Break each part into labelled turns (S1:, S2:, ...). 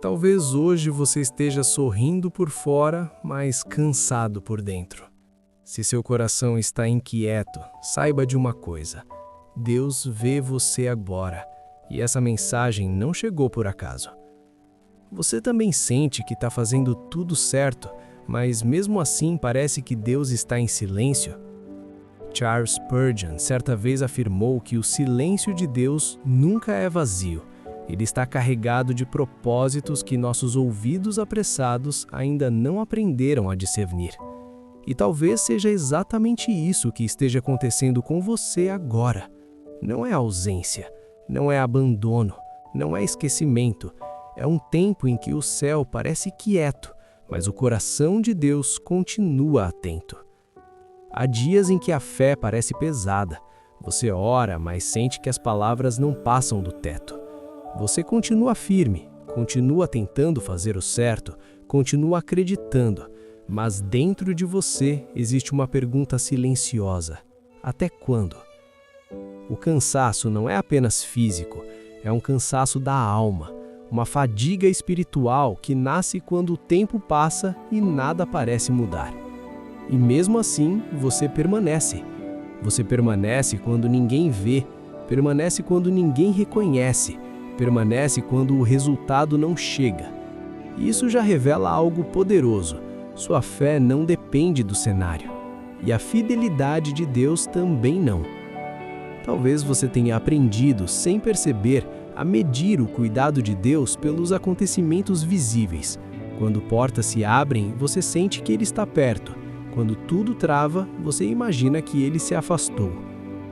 S1: Talvez hoje você esteja sorrindo por fora, mas cansado por dentro. Se seu coração está inquieto, saiba de uma coisa: Deus vê você agora, e essa mensagem não chegou por acaso. Você também sente que está fazendo tudo certo, mas mesmo assim parece que Deus está em silêncio? Charles Spurgeon certa vez afirmou que o silêncio de Deus nunca é vazio. Ele está carregado de propósitos que nossos ouvidos apressados ainda não aprenderam a discernir. E talvez seja exatamente isso que esteja acontecendo com você agora. Não é ausência, não é abandono, não é esquecimento. É um tempo em que o céu parece quieto, mas o coração de Deus continua atento. Há dias em que a fé parece pesada. Você ora, mas sente que as palavras não passam do teto. Você continua firme, continua tentando fazer o certo, continua acreditando, mas dentro de você existe uma pergunta silenciosa: até quando? O cansaço não é apenas físico, é um cansaço da alma, uma fadiga espiritual que nasce quando o tempo passa e nada parece mudar. E mesmo assim, você permanece. Você permanece quando ninguém vê, permanece quando ninguém reconhece, permanece quando o resultado não chega. Isso já revela algo poderoso. Sua fé não depende do cenário. E a fidelidade de Deus também não. Talvez você tenha aprendido, sem perceber, a medir o cuidado de Deus pelos acontecimentos visíveis. Quando portas se abrem, você sente que Ele está perto. Quando tudo trava, você imagina que Ele se afastou.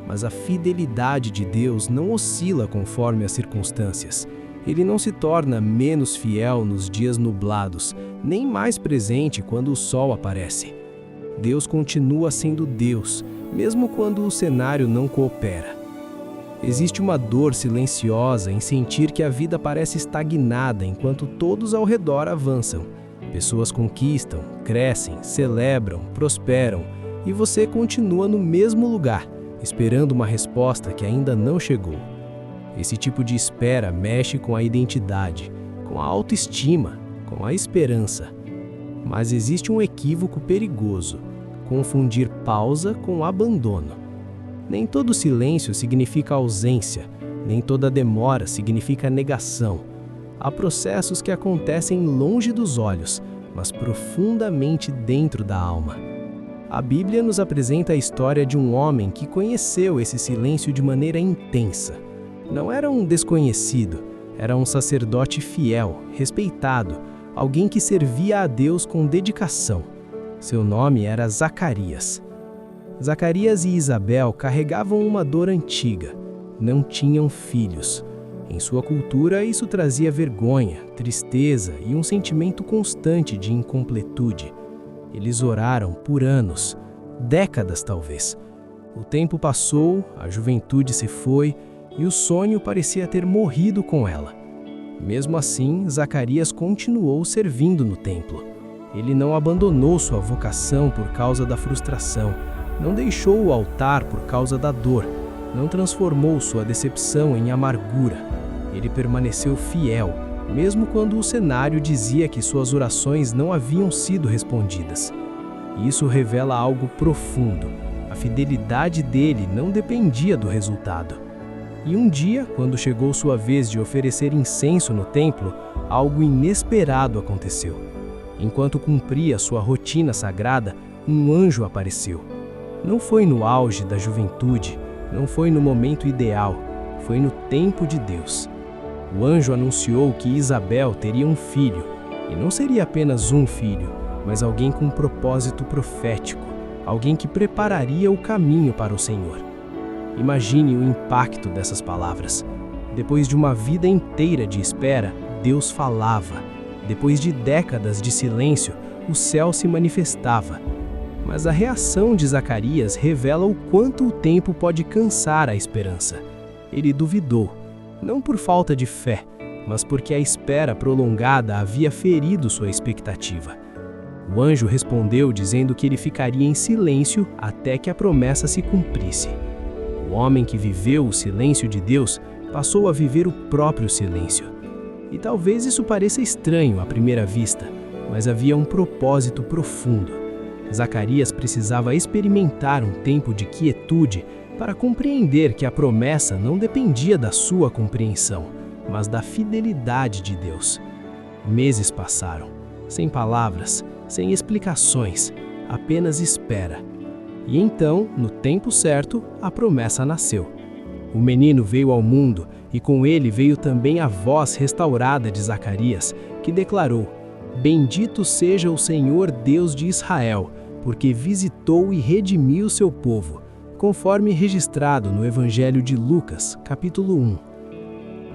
S1: Mas a fidelidade de Deus não oscila conforme as circunstâncias. Ele não se torna menos fiel nos dias nublados, nem mais presente quando o sol aparece. Deus continua sendo Deus, mesmo quando o cenário não coopera. Existe uma dor silenciosa em sentir que a vida parece estagnada enquanto todos ao redor avançam. Pessoas conquistam, crescem, celebram, prosperam, e você continua no mesmo lugar, esperando uma resposta que ainda não chegou. Esse tipo de espera mexe com a identidade, com a autoestima, com a esperança. Mas existe um equívoco perigoso: confundir pausa com abandono. Nem todo silêncio significa ausência, nem toda demora significa negação. Há processos que acontecem longe dos olhos, mas profundamente dentro da alma. A Bíblia nos apresenta a história de um homem que conheceu esse silêncio de maneira intensa. Não era um desconhecido, era um sacerdote fiel, respeitado, alguém que servia a Deus com dedicação. Seu nome era Zacarias. Zacarias e Isabel carregavam uma dor antiga. Não tinham filhos. Em sua cultura, isso trazia vergonha, tristeza e um sentimento constante de incompletude. Eles oraram por anos, décadas talvez. O tempo passou, a juventude se foi e o sonho parecia ter morrido com ela. Mesmo assim, Zacarias continuou servindo no templo. Ele não abandonou sua vocação por causa da frustração, não deixou o altar por causa da dor, não transformou sua decepção em amargura. Ele permaneceu fiel, mesmo quando o cenário dizia que suas orações não haviam sido respondidas. Isso revela algo profundo. A fidelidade dele não dependia do resultado. E um dia, quando chegou sua vez de oferecer incenso no templo, algo inesperado aconteceu. Enquanto cumpria sua rotina sagrada, um anjo apareceu. Não foi no auge da juventude, não foi no momento ideal, foi no tempo de Deus. O anjo anunciou que Isabel teria um filho, e não seria apenas um filho, mas alguém com um propósito profético, alguém que prepararia o caminho para o Senhor. Imagine o impacto dessas palavras. Depois de uma vida inteira de espera, Deus falava. Depois de décadas de silêncio, o céu se manifestava. Mas a reação de Zacarias revela o quanto o tempo pode cansar a esperança. Ele duvidou. Não por falta de fé, mas porque a espera prolongada havia ferido sua expectativa. O anjo respondeu dizendo que ele ficaria em silêncio até que a promessa se cumprisse. O homem que viveu o silêncio de Deus passou a viver o próprio silêncio. E talvez isso pareça estranho à primeira vista, mas havia um propósito profundo. Zacarias precisava experimentar um tempo de quietude para compreender que a promessa não dependia da sua compreensão, mas da fidelidade de Deus. Meses passaram, sem palavras, sem explicações, apenas espera. E então, no tempo certo, a promessa nasceu. O menino veio ao mundo e com ele veio também a voz restaurada de Zacarias, que declarou: Bendito seja o Senhor Deus de Israel, porque visitou e redimiu seu povo, conforme registrado no Evangelho de Lucas, capítulo 1.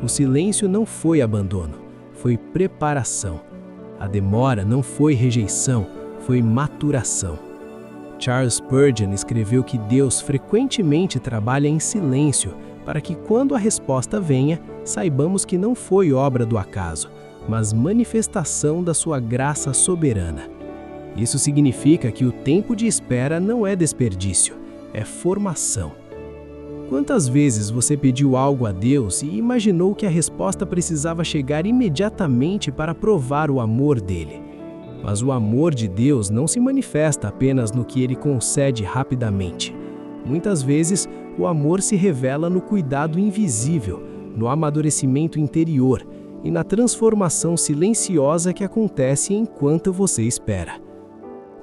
S1: O silêncio não foi abandono, foi preparação. A demora não foi rejeição, foi maturação. Charles Spurgeon escreveu que Deus frequentemente trabalha em silêncio para que quando a resposta venha, saibamos que não foi obra do acaso, mas manifestação da sua graça soberana. Isso significa que o tempo de espera não é desperdício, é formação. Quantas vezes você pediu algo a Deus e imaginou que a resposta precisava chegar imediatamente para provar o amor dele? Mas o amor de Deus não se manifesta apenas no que ele concede rapidamente. Muitas vezes, o amor se revela no cuidado invisível, no amadurecimento interior e na transformação silenciosa que acontece enquanto você espera.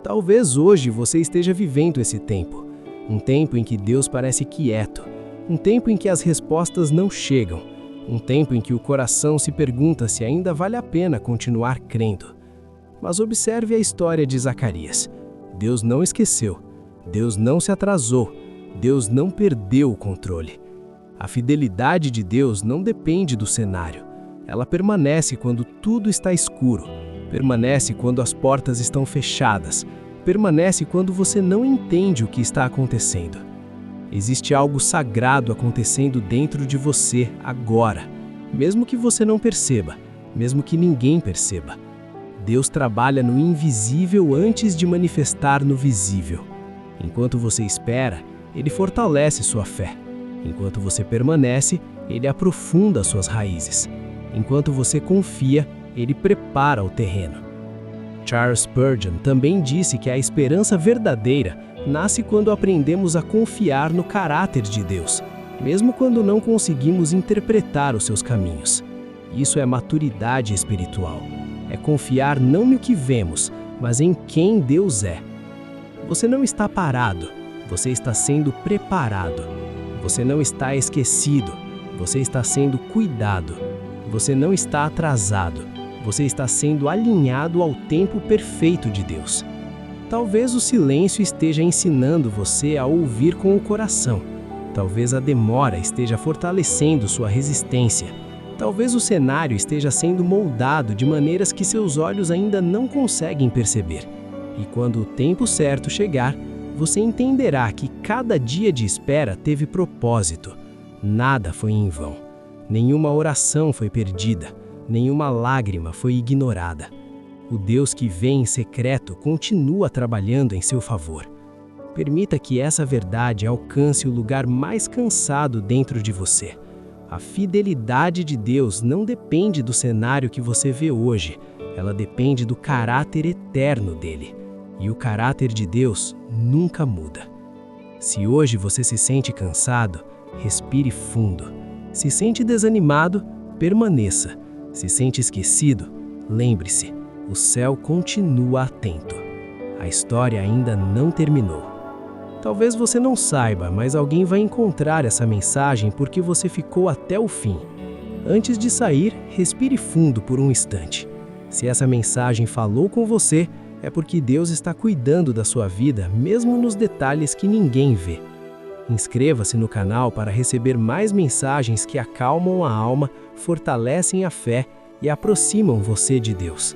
S1: Talvez hoje você esteja vivendo esse tempo, um tempo em que Deus parece quieto, um tempo em que as respostas não chegam, um tempo em que o coração se pergunta se ainda vale a pena continuar crendo. Mas observe a história de Zacarias. Deus não esqueceu, Deus não se atrasou, Deus não perdeu o controle. A fidelidade de Deus não depende do cenário. Ela permanece quando tudo está escuro, permanece quando as portas estão fechadas, permanece quando você não entende o que está acontecendo. Existe algo sagrado acontecendo dentro de você agora, mesmo que você não perceba, mesmo que ninguém perceba. Deus trabalha no invisível antes de manifestar no visível. Enquanto você espera, Ele fortalece sua fé. Enquanto você permanece, Ele aprofunda suas raízes. Enquanto você confia, Ele prepara o terreno. Charles Spurgeon também disse que a esperança verdadeira nasce quando aprendemos a confiar no caráter de Deus, mesmo quando não conseguimos interpretar os seus caminhos. Isso é maturidade espiritual. É confiar não no que vemos, mas em quem Deus é. Você não está parado, você está sendo preparado. Você não está esquecido, você está sendo cuidado. Você não está atrasado, você está sendo alinhado ao tempo perfeito de Deus. Talvez o silêncio esteja ensinando você a ouvir com o coração. Talvez a demora esteja fortalecendo sua resistência. Talvez o cenário esteja sendo moldado de maneiras que seus olhos ainda não conseguem perceber. E quando o tempo certo chegar, você entenderá que cada dia de espera teve propósito. Nada foi em vão. Nenhuma oração foi perdida. Nenhuma lágrima foi ignorada. O Deus que vê em secreto continua trabalhando em seu favor. Permita que essa verdade alcance o lugar mais cansado dentro de você. A fidelidade de Deus não depende do cenário que você vê hoje, ela depende do caráter eterno dele. E o caráter de Deus nunca muda. Se hoje você se sente cansado, respire fundo. Se sente desanimado, permaneça. Se sente esquecido, lembre-se, o céu continua atento. A história ainda não terminou. Talvez você não saiba, mas alguém vai encontrar essa mensagem porque você ficou até o fim. Antes de sair, respire fundo por um instante. Se essa mensagem falou com você, é porque Deus está cuidando da sua vida, mesmo nos detalhes que ninguém vê. Inscreva-se no canal para receber mais mensagens que acalmam a alma, fortalecem a fé e aproximam você de Deus.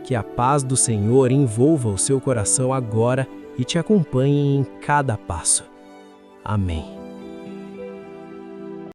S1: Que a paz do Senhor envolva o seu coração agora e te acompanhe em cada passo. Amém.